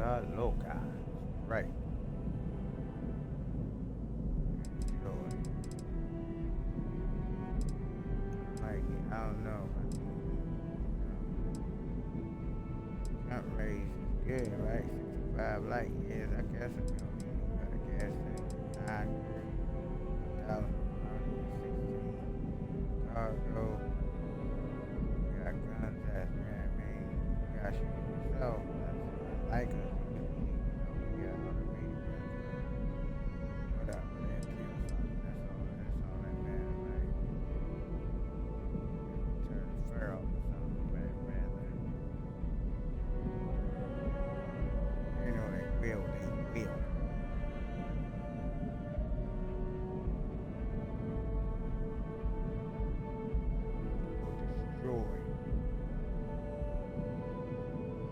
God loca. Right. Sure. Like, I don't know. Jump race is good, right? 65 light years, I guess. I don't need got a gas tank. 9,116 cargo. You got guns that, you know what I mean? You got shit yourself. That's like us. You got all the radio. What up? Man, kill something. That's all that matters, right? Turn the fur off or something, man. You know they will. Destroy.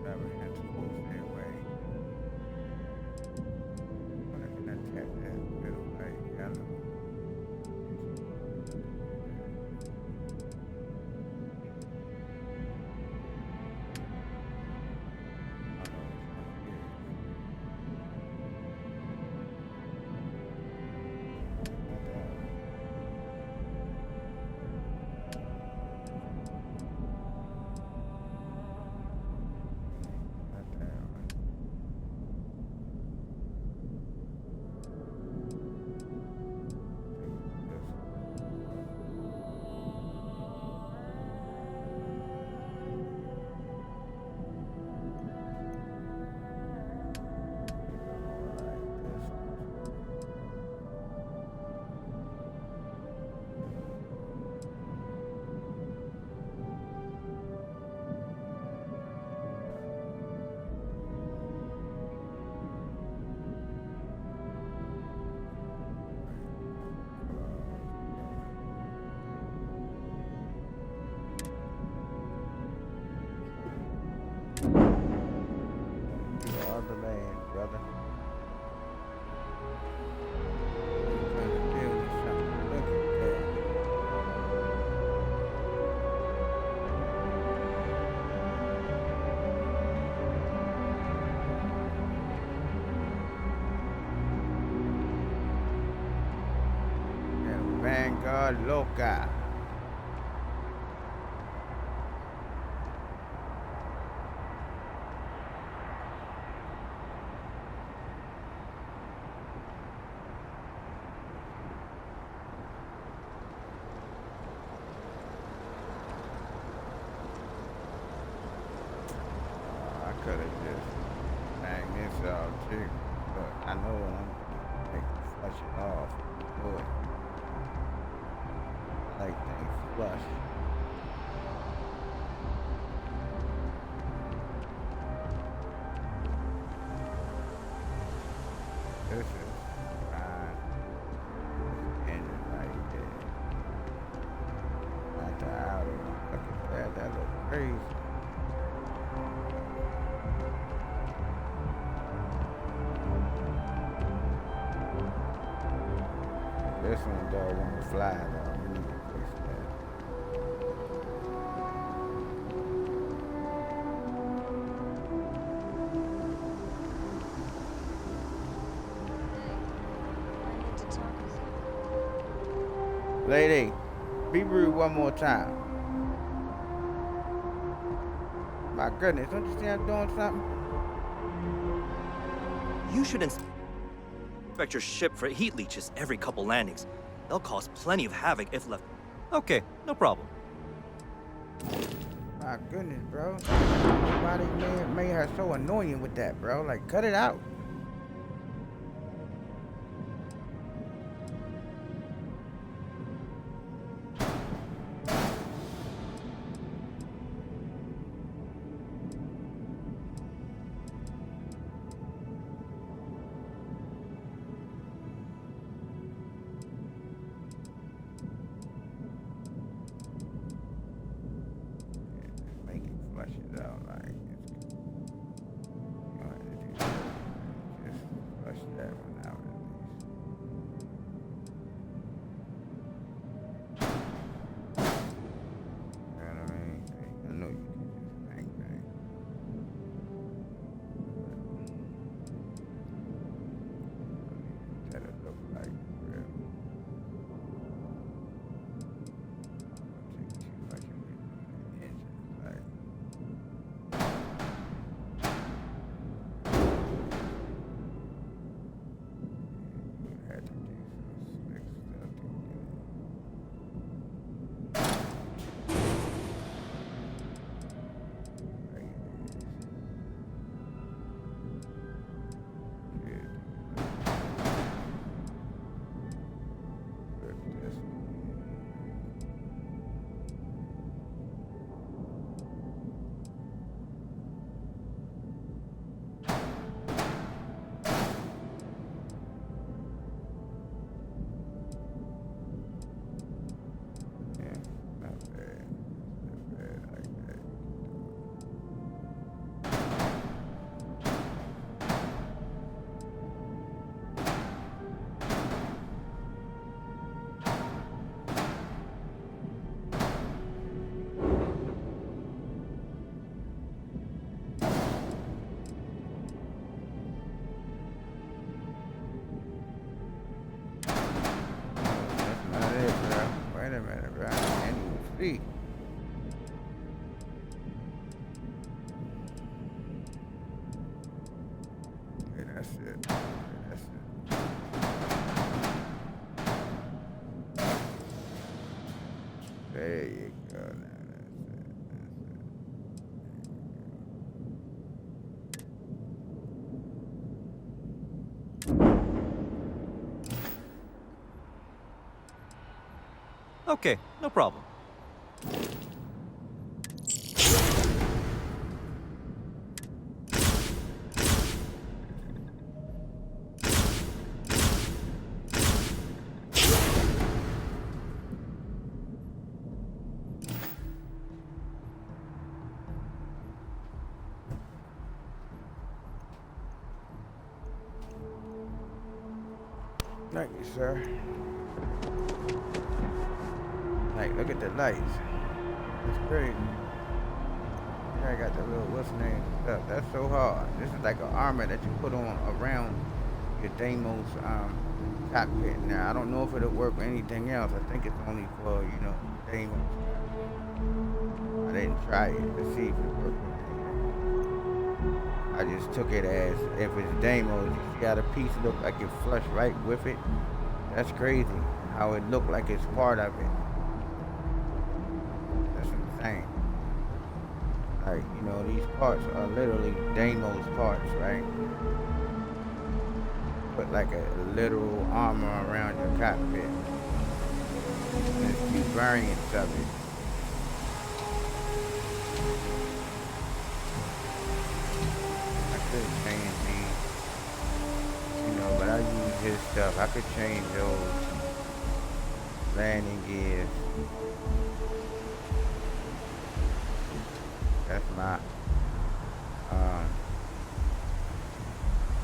Never had to force their way. When I can attack that little light yellow. Other land, brother. Trying to build something. Look at that. Yeah, Vanguard Loca. I could have just banged this out too, but I know when I'm gonna make it flush it off. Good. I like things flush. This is fine. Engine right there. Not the outer one. Look at that. That looks crazy. This one though won't fly though. We need to fix that. I need to talk with you. Lady, be rude one more time. My goodness, don't you see I'm doing something? You should inspect your ship for heat leeches every couple landings. They'll cause plenty of havoc if left. Okay, no problem. My goodness, bro. Somebody made her so annoying with that, bro. Like, cut it out. Make it flush it out like it's. You know how to do that. Okay, no problem. Thank you, sir. Like, look at the lights. It's crazy. I got the little what's the name stuff. That's so hard. This is like an armor that you put on around your Deimos cockpit. Now I don't know if it'll work with anything else. I think it's only for, you know, Deimos. I didn't try it to see if it worked with anything. I just took it as if it's Deimos, you see how the piece look like it flush right with it. That's crazy. How it looked like it's part of it. That's insane. Like, you know, these parts are literally Deimos parts, right? Put like a literal armor around your cockpit. And there's few variants of it. I could change these, you know, but I use his stuff. I could change those landing gears. That's my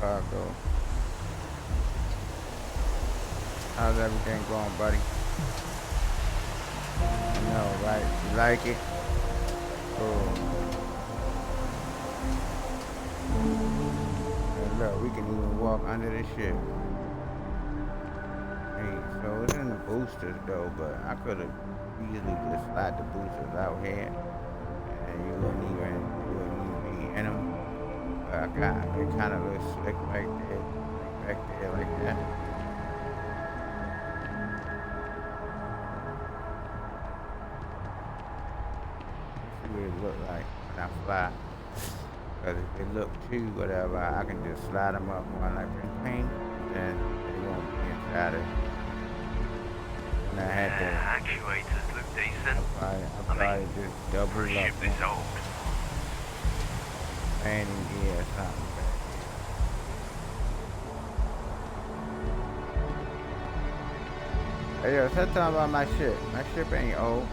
cargo. How's everything going, buddy? I know, right? You like it? Cool. And look, we can even walk under the ship. Hey, so it's in the boosters though, but I could have easily just slide the boosters out here. And you wouldn't even be in them. But I got it kind of looks slick right there, back there like that. Let's see what it look like when I fly. Cause if it look too whatever, I can just slide them up on like this paint, and they won't be inside it. And I had to. Actuators look decent. I'll probably just double For a ship up this old. landing gear or something. Hey yo, say something about my ship. My ship ain't old.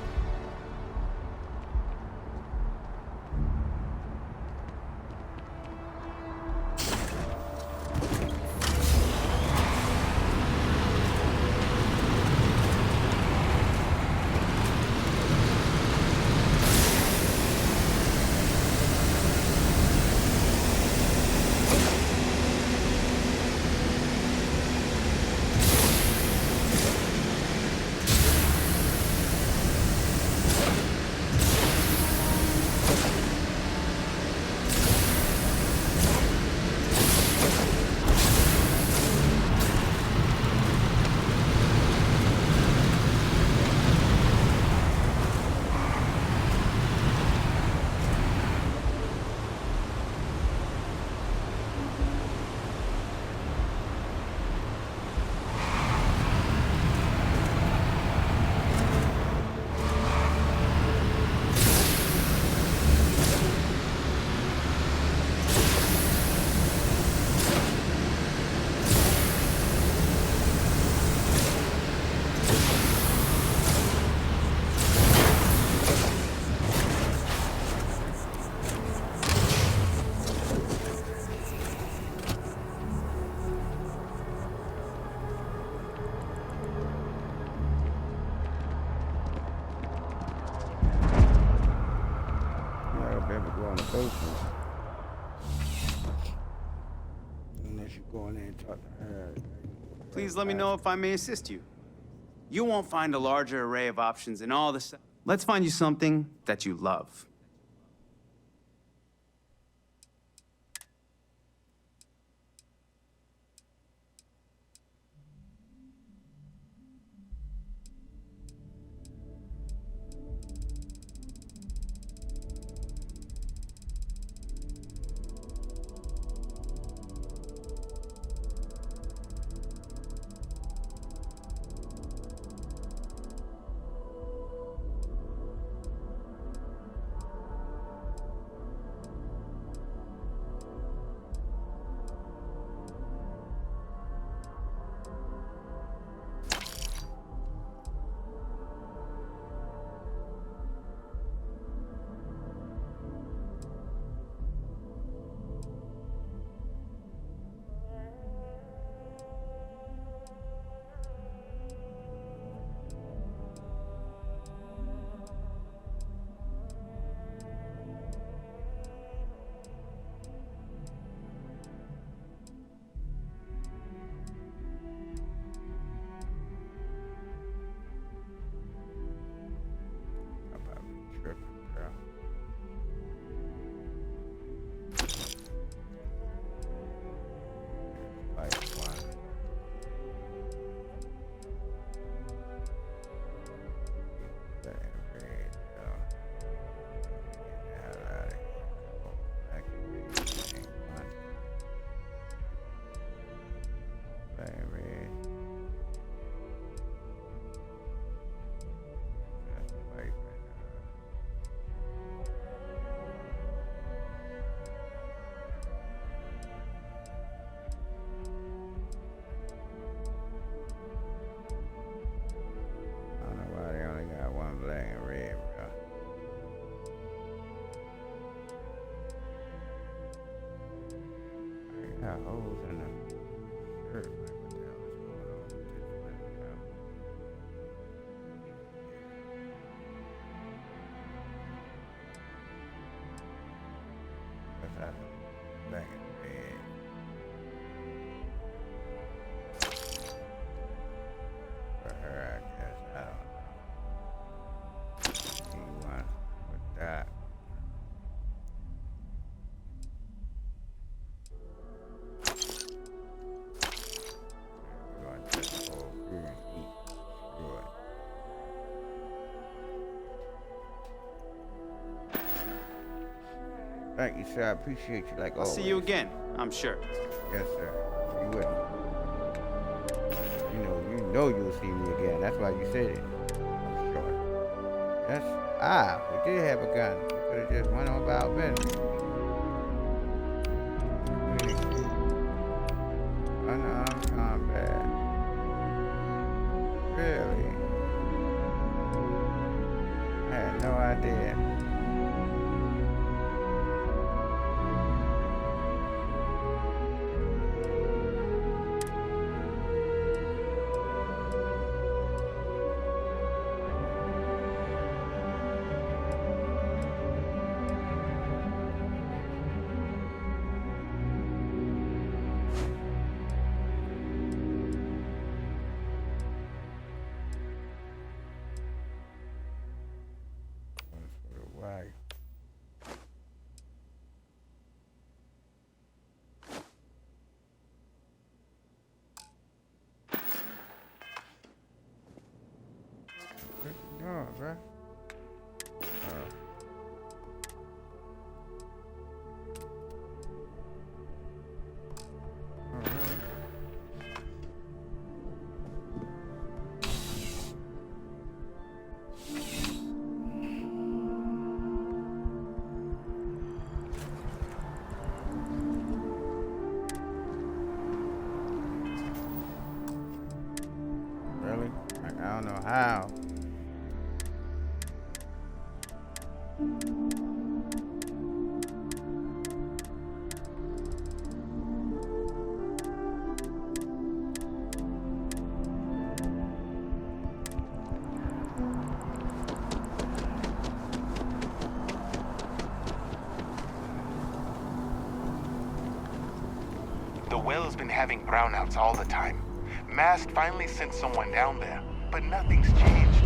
Unless you go in there and talk to her. Please let me know if I may assist you. You won't find a larger array of options in all this. Let's find you something that you love. got holes in the shirt. Like, what the hell is going on with this one, bro? Guess I back in bed. For her, I guess. I don't know. He wants with that. We're going to take the whole food and eat. Screw it. Thank you, sir. I appreciate you like I'll always. see you again, I'm sure. Yes, sir. You will. You know you'll see me again. That's why you said it. I'm sure. Yes. Ah, we did have a gun. We could have just went on about business. Unarmed combat. Really? I had no idea. Why? What you doing, bro? Oh, really? Really? Like, I don't know how. The well's been having brownouts all the time. Mast finally sent someone down there, but nothing's changed.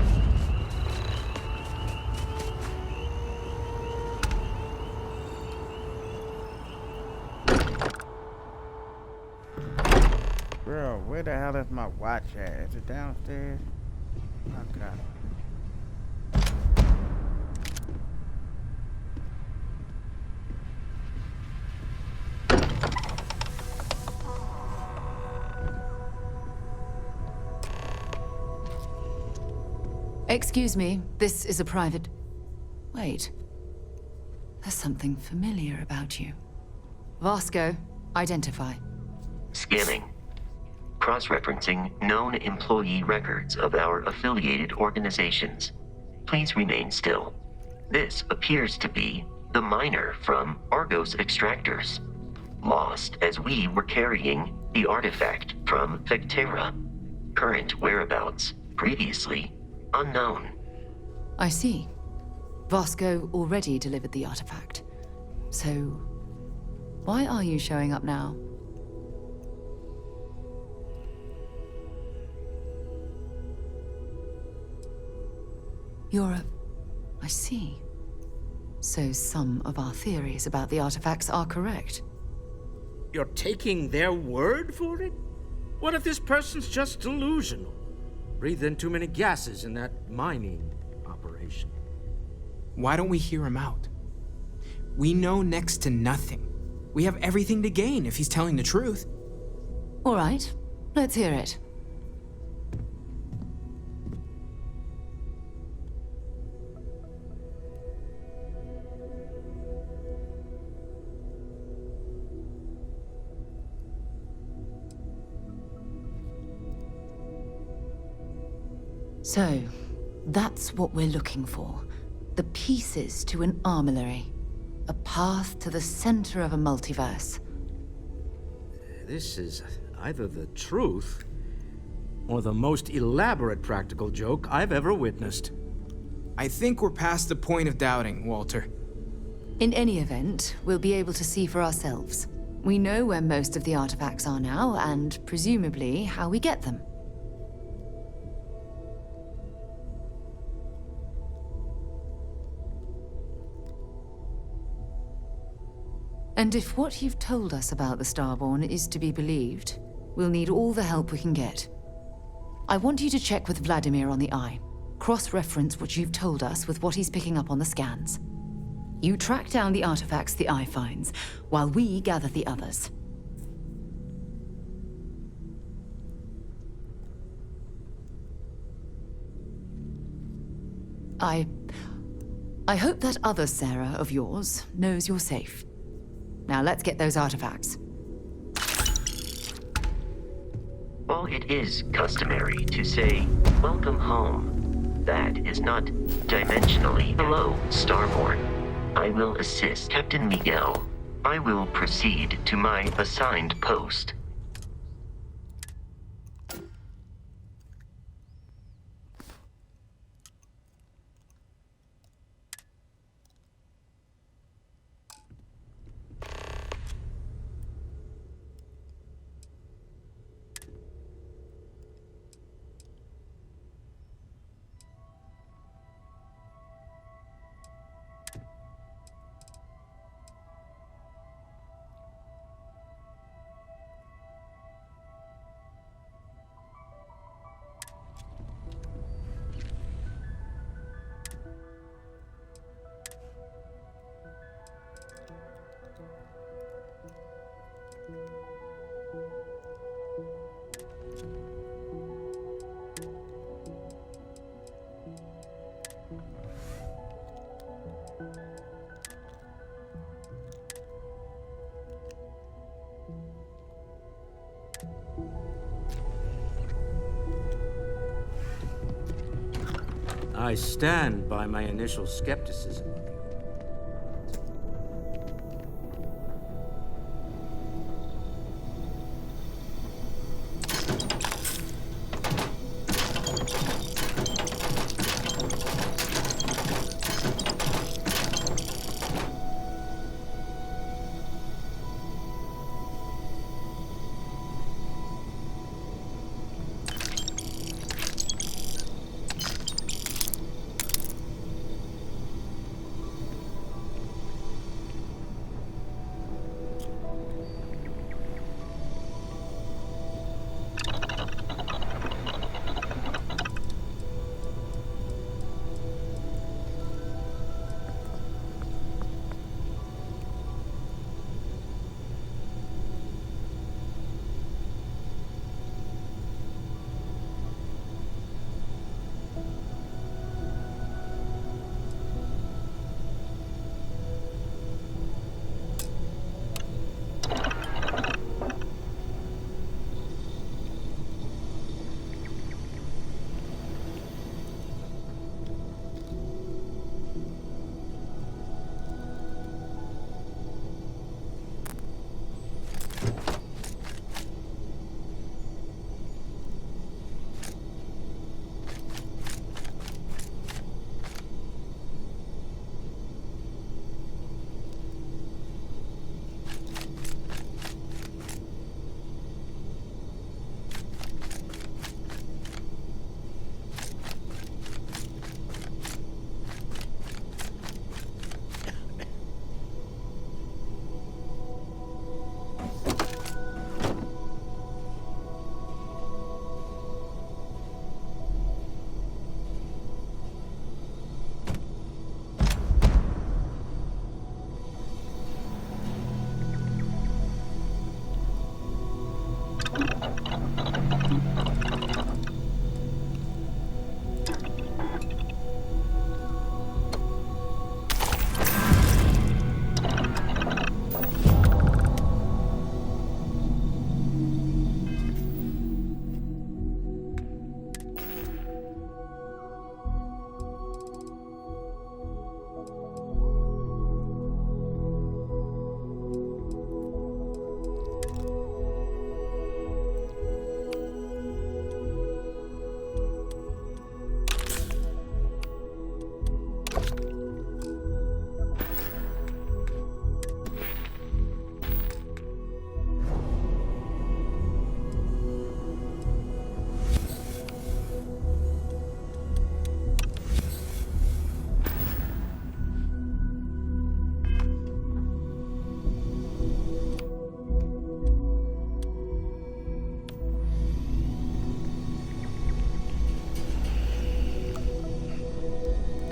Bro, where the hell is my watch at? Is it downstairs? Okay. Excuse me, this is a private... Wait. There's something familiar about you. Vasco, identify. Scanning. Cross-referencing known employee records of our affiliated organizations. Please remain still. This appears to be the miner from Argos Extractors. Lost as we were carrying the artifact from Vectera. Current whereabouts, previously unknown. I see. Vasco already delivered the artifact. So, why are you showing up now? I see. So some of our theories about the artifacts are correct. You're taking their word for it? What if this person's just delusional? Breathed in too many gases in that mining operation. Why don't we hear him out? We know next to nothing. We have everything to gain if he's telling the truth. All right, let's hear it. So, that's what we're looking for. The pieces to an armillary. A path to the center of a multiverse. This is either the truth or the most elaborate practical joke I've ever witnessed. I think we're past the point of doubting, Walter. In any event, we'll be able to see for ourselves. We know where most of the artifacts are now, and presumably how we get them. And if what you've told us about the Starborn is to be believed, we'll need all the help we can get. I want you to check with Vladimir on the Eye. Cross-reference what you've told us with what he's picking up on the scans. You track down the artifacts the Eye finds, while we gather the others. I hope that other Sarah of yours knows you're safe. Now let's get those artifacts. While it is customary to say, "Welcome home," that is not dimensionally hello, Starborn. I will assist Captain Miguel. I will proceed to my assigned post. I stand by my initial skepticism.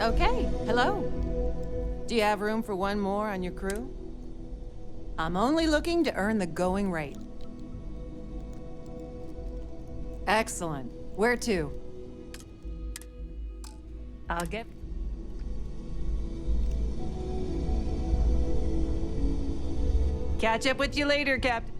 Okay, hello. Do you have room for one more on your crew? I'm only looking to earn the going rate. Excellent. Where to? I'll get... Catch up with you later, Captain.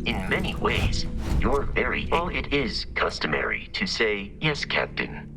In many ways, you're very... While it is customary to say, yes, Captain.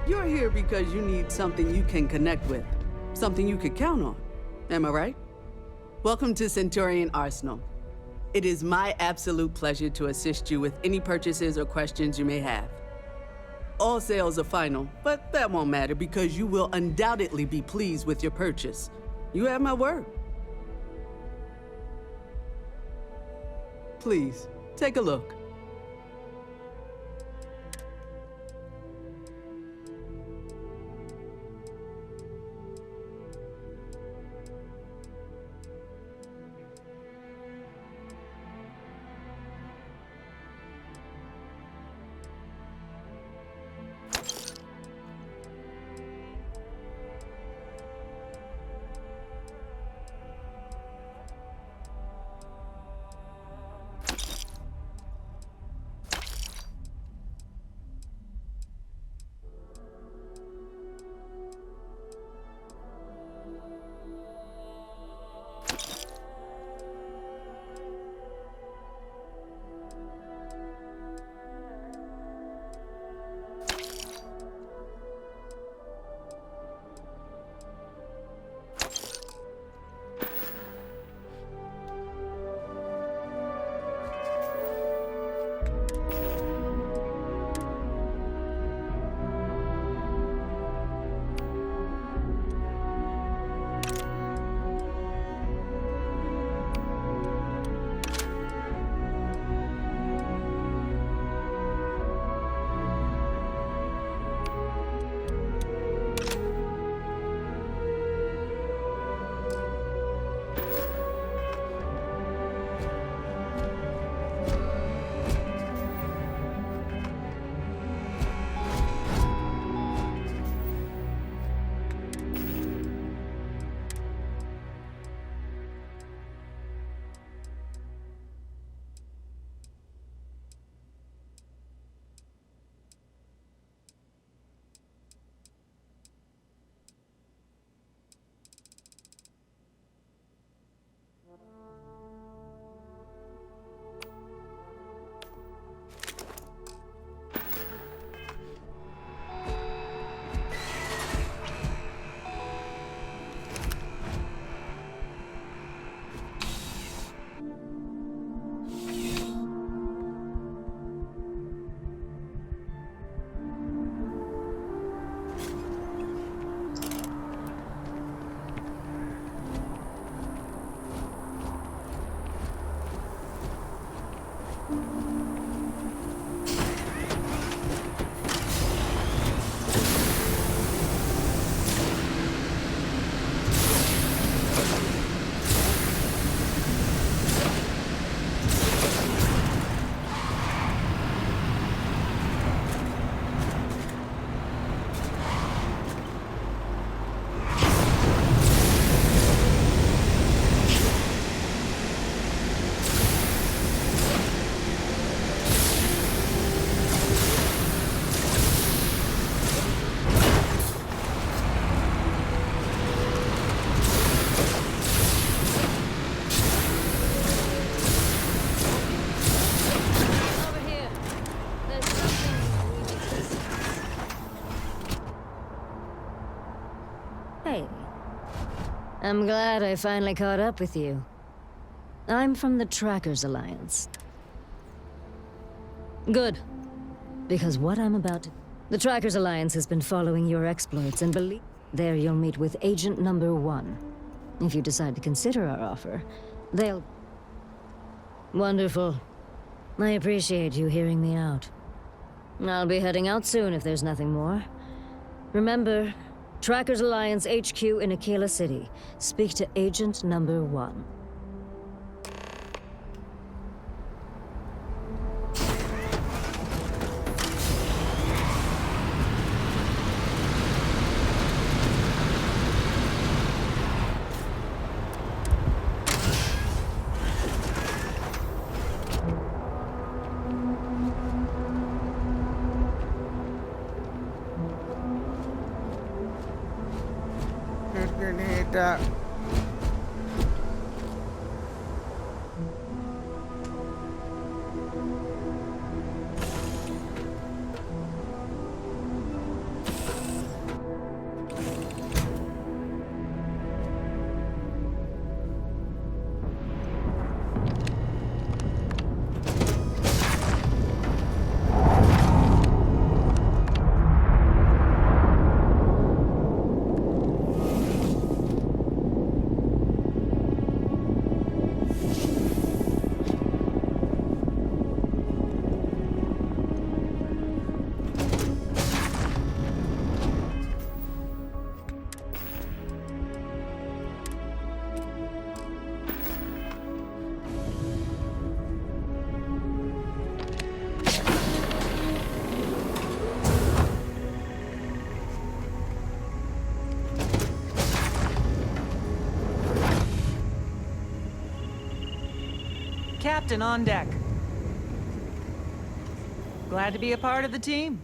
You're here because you need something you can connect with, something you could count on. Am I right? Welcome to Centurion Arsenal. It is my absolute pleasure to assist you with any purchases or questions you may have. All sales are final, but that won't matter because you will undoubtedly be pleased with your purchase. You have my word. Please, take a look. I'm glad I finally caught up with you. I'm from the Trackers Alliance. Good. Because what I'm about to... The Trackers Alliance has been following your exploits and believe... There you'll meet with Agent Number 1. If you decide to consider our offer, they'll... Wonderful. I appreciate you hearing me out. I'll be heading out soon if there's nothing more. Remember, Trackers Alliance HQ in Aquila City. Speak to Agent Number 1. Grenade. Captain on deck. Glad to be a part of the team.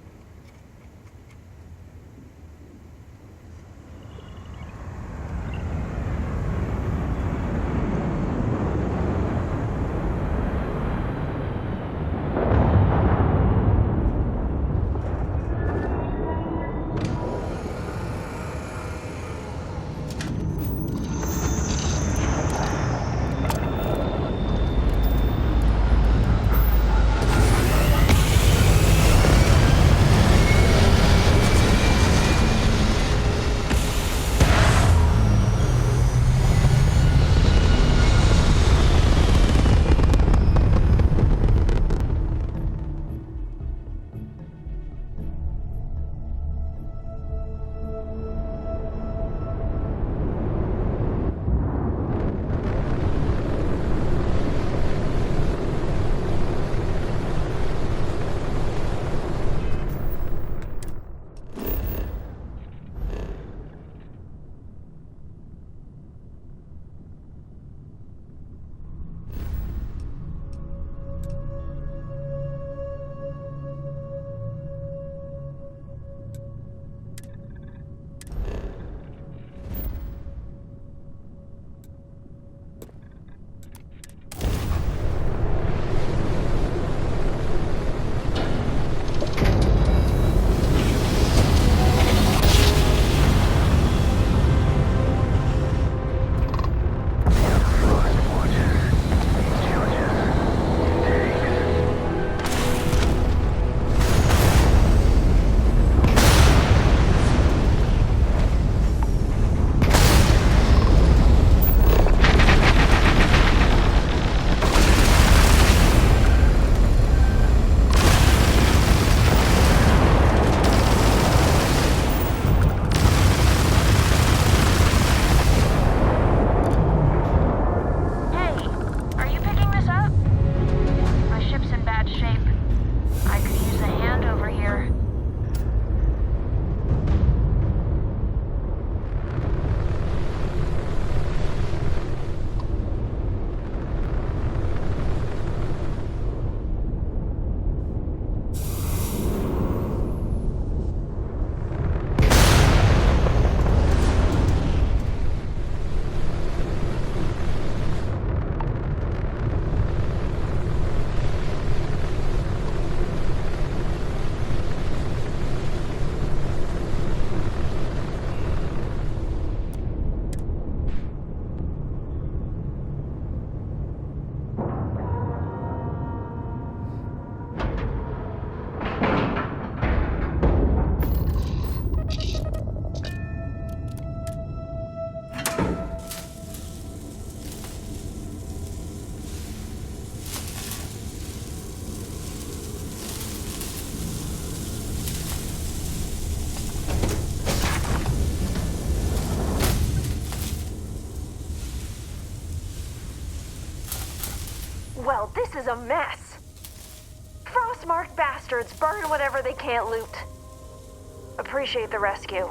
Well, this is a mess. Frostmarked bastards burn whatever they can't loot. Appreciate the rescue.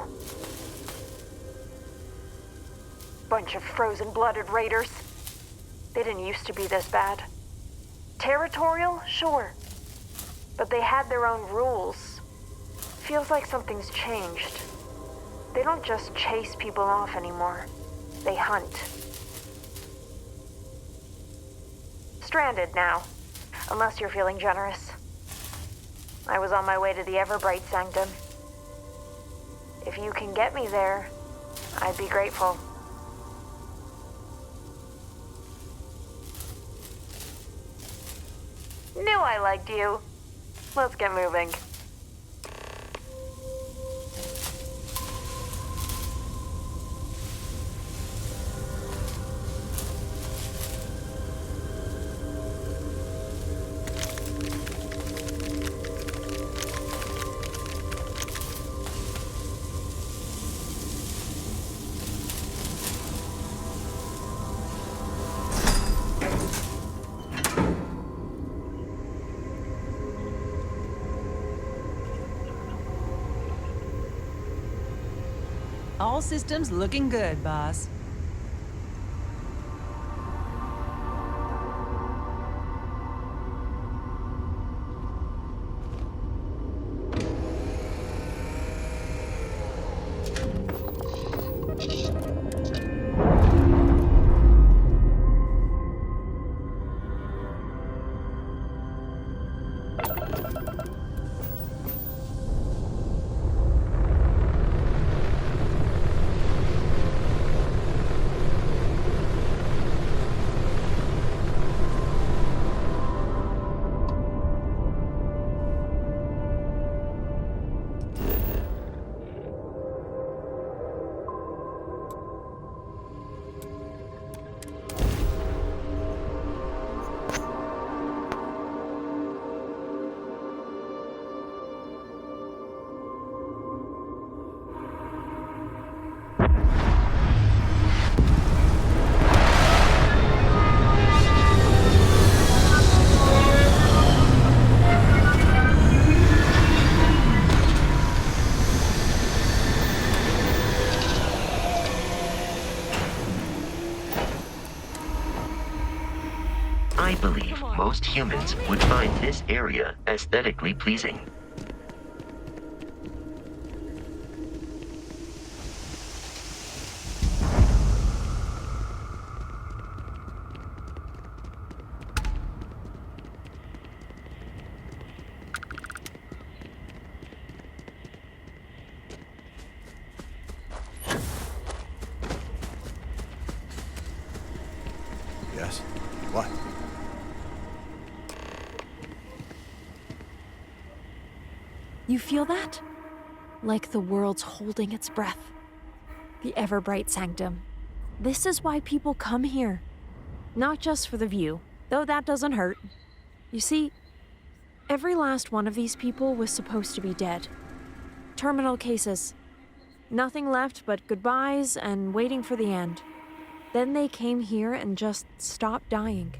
Bunch of frozen-blooded raiders. They didn't used to be this bad. Territorial? Sure. But they had their own rules. Feels like something's changed. They don't just chase people off anymore. They hunt. Stranded now. Unless you're feeling generous. I was on my way to the Everbright Sanctum. If you can get me there, I'd be grateful. Knew I liked you. Let's get moving. All systems looking good, boss. I believe most humans would find this area aesthetically pleasing. Yes. What? You feel that? Like the world's holding its breath. The Everbright Sanctum. This is why people come here. Not just for the view, though that doesn't hurt. You see, every last one of these people was supposed to be dead. Terminal cases. Nothing left but goodbyes and waiting for the end. Then they came here and just stopped dying.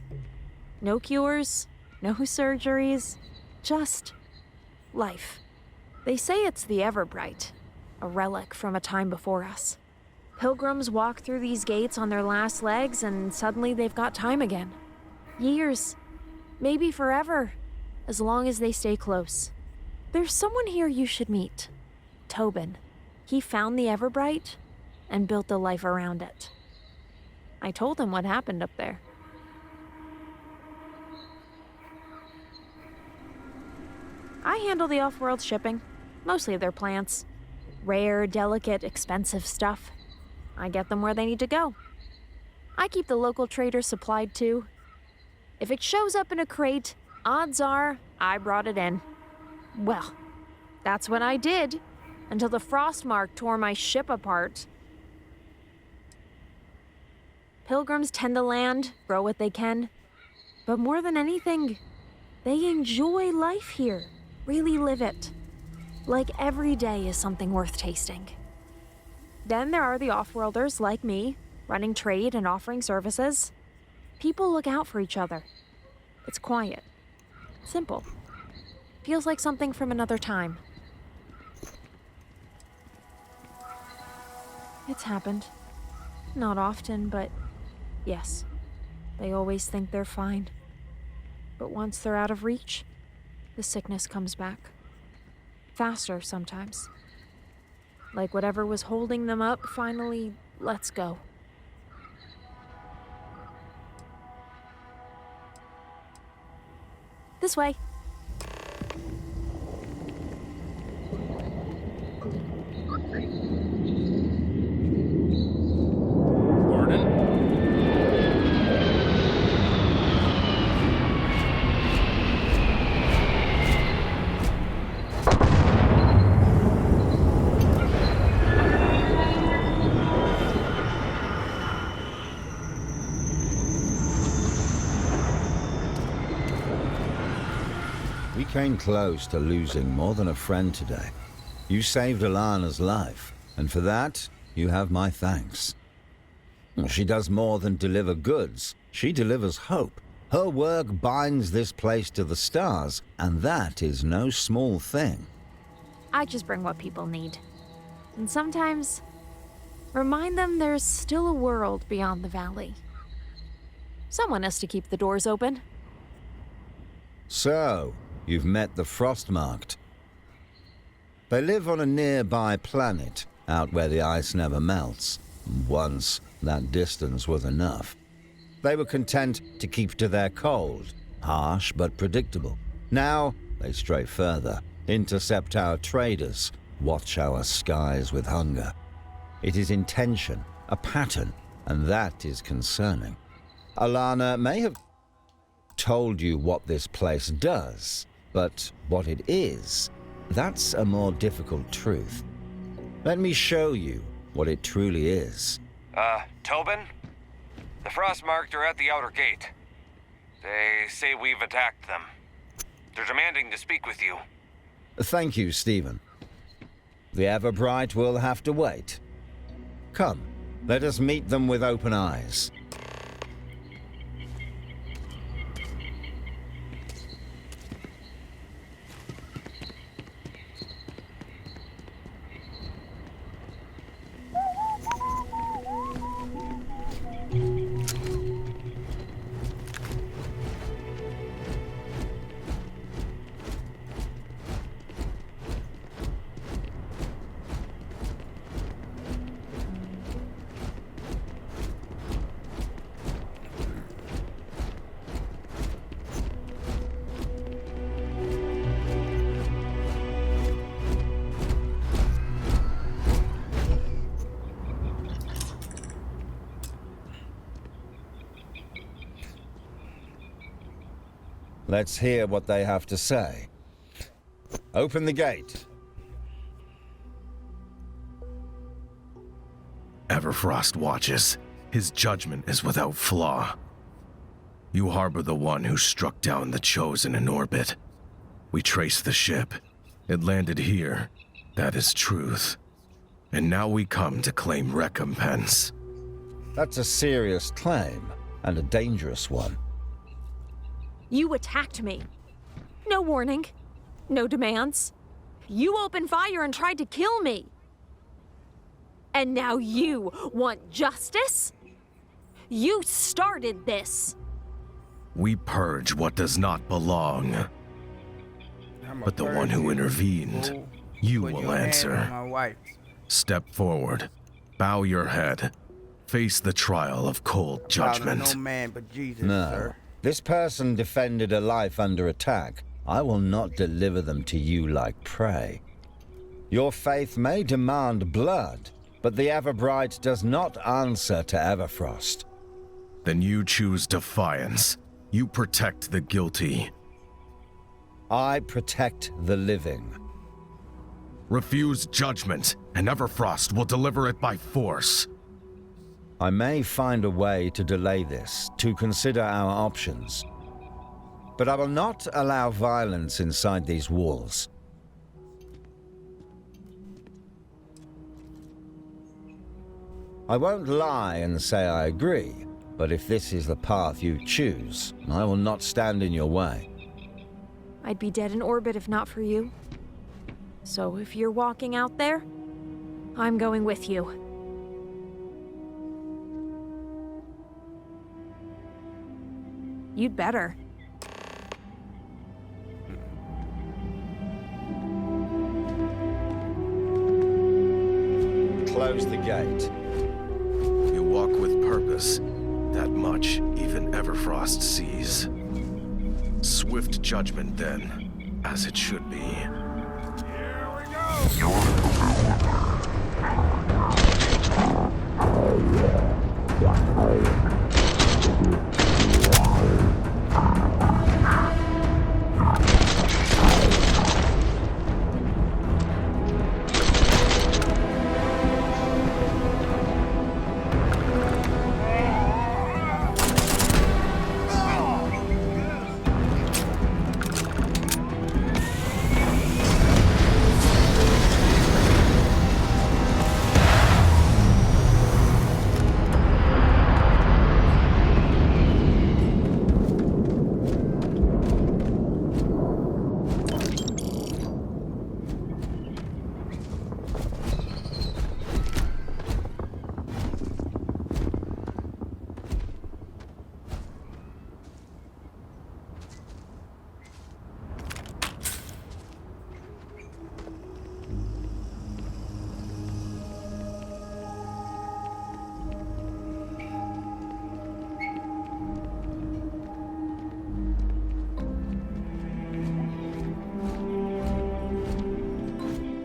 No cures, no surgeries, just life. They say it's the Everbright, a relic from a time before us. Pilgrims walk through these gates on their last legs and suddenly they've got time again. Years, maybe forever, as long as they stay close. There's someone here you should meet. Tobin. He found the Everbright and built a life around it. I told him what happened up there. I handle the off-world shipping, mostly of their plants. Rare, delicate, expensive stuff. I get them where they need to go. I keep the local traders supplied too. If it shows up in a crate, odds are I brought it in. Well, that's what I did, until the Frostmark tore my ship apart. Pilgrims tend to land, grow what they can. But more than anything, they enjoy life here, really live it. Like every day is something worth tasting. Then there are the off-worlders like me, running trade and offering services. People look out for each other. It's quiet. Simple. Feels like something from another time. It's happened. Not often, but yes. They always think they're fine. But once they're out of reach, the sickness comes back. Faster sometimes. Like whatever was holding them up finally lets go. This way. We came close to losing more than a friend today. You saved Alana's life, and for that, you have my thanks. She does more than deliver goods. She delivers hope. Her work binds this place to the stars, and that is no small thing. I just bring what people need. And sometimes, remind them there's still a world beyond the valley. Someone has to keep the doors open. So, you've met the Frostmarked. They live on a nearby planet, out where the ice never melts. Once, that distance was enough. They were content to keep to their cold, harsh but predictable. Now, they stray further, intercept our traders, watch our skies with hunger. It is intention, a pattern, and that is concerning. Alana may have told you what this place does, but what it is, that's a more difficult truth. Let me show you what it truly is. Tobin? The Frostmarked are at the outer gate. They say we've attacked them. They're demanding to speak with you. Thank you, Stephen. The Everbright will have to wait. Come, let us meet them with open eyes. Let's hear what they have to say. Open the gate. Everfrost watches. His judgment is without flaw. You harbor the one who struck down the Chosen in orbit. We traced the ship. It landed here. That is truth. And now we come to claim recompense. That's a serious claim, and a dangerous one. You attacked me. No warning. No demands. You opened fire and tried to kill me. And now you want justice? You started this. We purge what does not belong. But the one who intervened, you will answer. Step forward. Bow your head. Face the trial of cold judgment. No man but Jesus, No. sir. This person defended a life under attack. I will not deliver them to you like prey. Your faith may demand blood, but the Everbright does not answer to Everfrost. Then you choose defiance. You protect the guilty. I protect the living. Refuse judgment, and Everfrost will deliver it by force. I may find a way to delay this, to consider our options. But I will not allow violence inside these walls. I won't lie and say I agree, But if this is the path you choose, I will not stand in your way. I'd be dead in orbit if not for you. So if you're walking out there, I'm going with you. You'd better. Close the gate. You walk with purpose. That much even Everfrost sees. Swift judgment, then, as it should be. Here we go!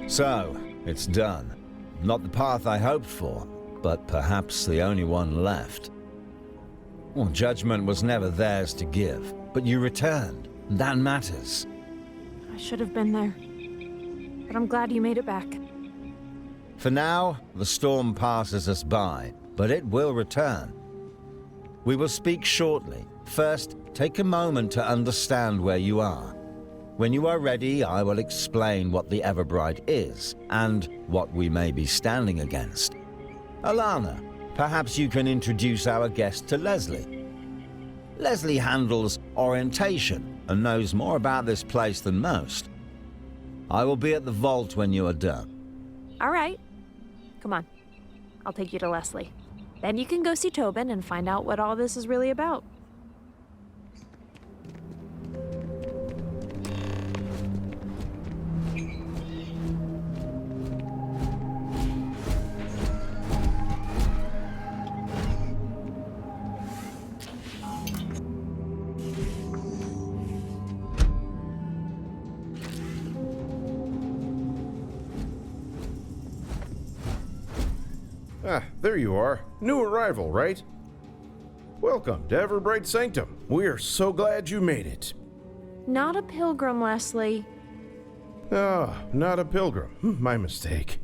So, it's done. Not the path I hoped for, but perhaps the only one left. Well, judgment was never theirs to give, but you returned. That matters. I should have been there. But I'm glad you made it back. For now, the storm passes us by, but it will return. We will speak shortly. First, take a moment to understand where you are. When you are ready, I will explain what the Everbright is, and what we may be standing against. Alana, perhaps you can introduce our guest to Leslie. Leslie handles orientation and knows more about this place than most. I will be at the vault when you are done. All right. Come on. I'll take you to Leslie. Then you can go see Tobin and find out what all this is really about. Ah, there you are. New arrival, right? Welcome to Everbright Sanctum. We are so glad you made it. Not a pilgrim, Leslie. Ah, not a pilgrim. My mistake.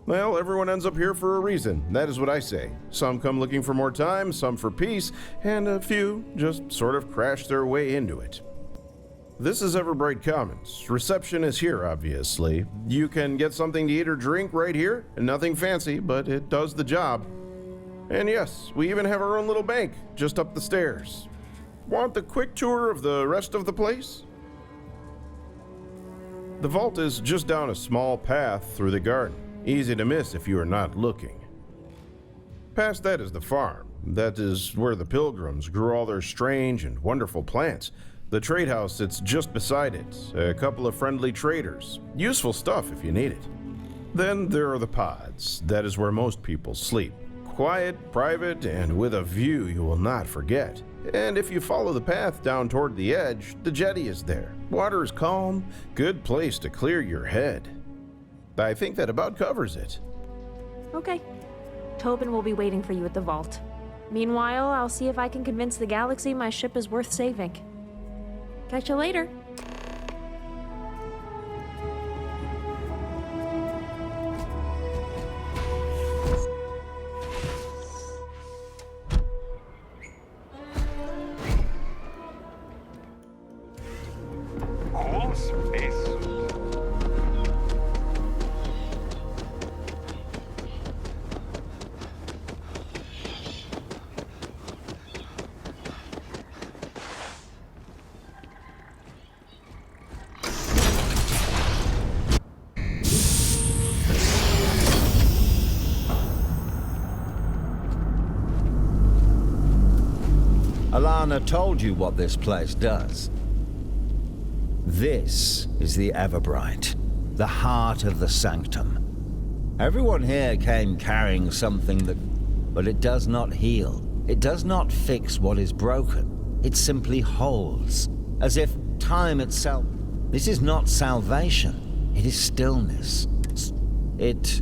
Well, everyone ends up here for a reason. That is what I say. Some come looking for more time, some for peace, and a few just sort of crash their way into it. This is Everbright Commons. Reception is here, obviously. You can get something to eat or drink right here. Nothing fancy, but it does the job. And yes, we even have our own little bank just up the stairs. Want a quick tour of the rest of the place? The vault is just down a small path through the garden. Easy to miss if you are not looking. Past that is the farm. That is where the pilgrims grew all their strange and wonderful plants. The trade house sits just beside it. A couple of friendly traders. Useful stuff if you need it. Then there are the pods. That is where most people sleep. Quiet, private, and with a view you will not forget. And if you follow the path down toward the edge, the jetty is there. Water is calm. Good place to clear your head. I think that about covers it. Okay. Tobin will be waiting for you at the vault. Meanwhile, I'll see if I can convince the galaxy my ship is worth saving. Catch you later. Cool spacesuit. Alana told you what this place does. This is the Everbright, the heart of the sanctum. Everyone here came carrying something but it does not heal. It does not fix what is broken. It simply holds, as if time itself. This is not salvation. It is stillness. It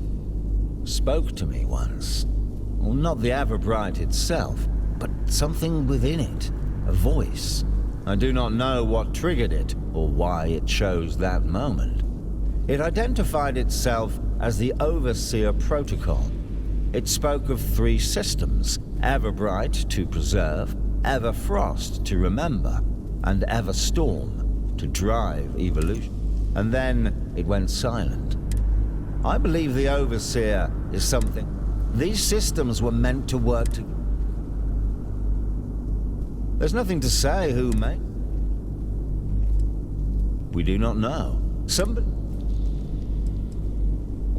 spoke to me once. Well, not the Everbright itself, but something within it. A voice. I do not know what triggered it, or why it chose that moment. It identified itself as the Overseer Protocol. It spoke of 3 systems: Everbright to preserve, Everfrost to remember, and Everstorm to drive evolution. And then it went silent. I believe the Overseer is something. These systems were meant to work together. There's nothing to say who made. We do not know. Somebody.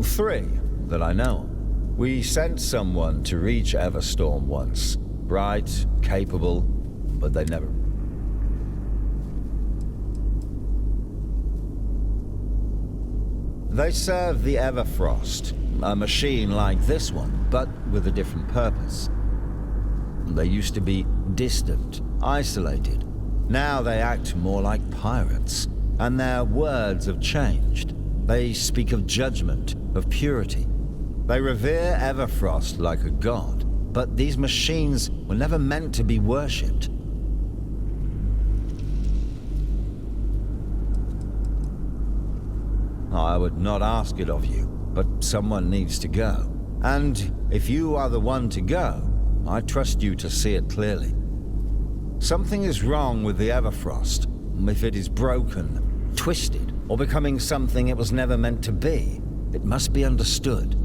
3 that I know of. We sent someone to reach Everstorm once. Bright, capable, but they never. They serve the Everfrost, a machine like this one, but with a different purpose. They used to be distant, isolated. Now they act more like pirates, and their words have changed. They speak of judgment, of purity. They revere Everfrost like a god, but these machines were never meant to be worshipped. I would not ask it of you, but someone needs to go. And if you are the one to go, I trust you to see it clearly. Something is wrong with the Everfrost. If it is broken, twisted, or becoming something it was never meant to be, it must be understood.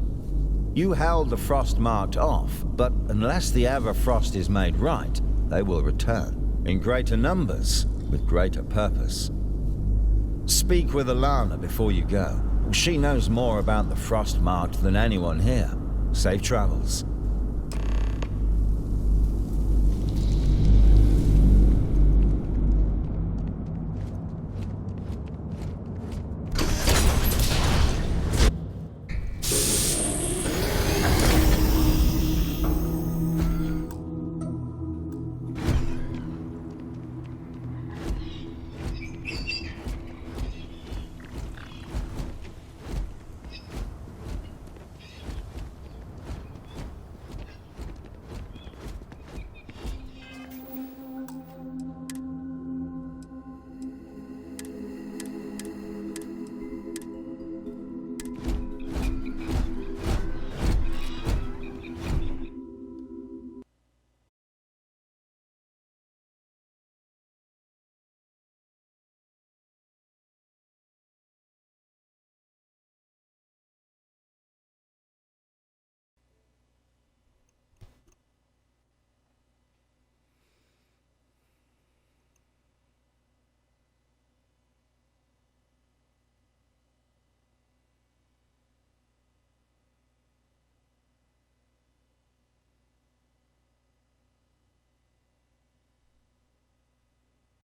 You held the Frostmarked off, but unless the Everfrost is made right, they will return, in greater numbers, with greater purpose. Speak with Allana before you go. She knows more about the Frostmarked than anyone here. Safe travels.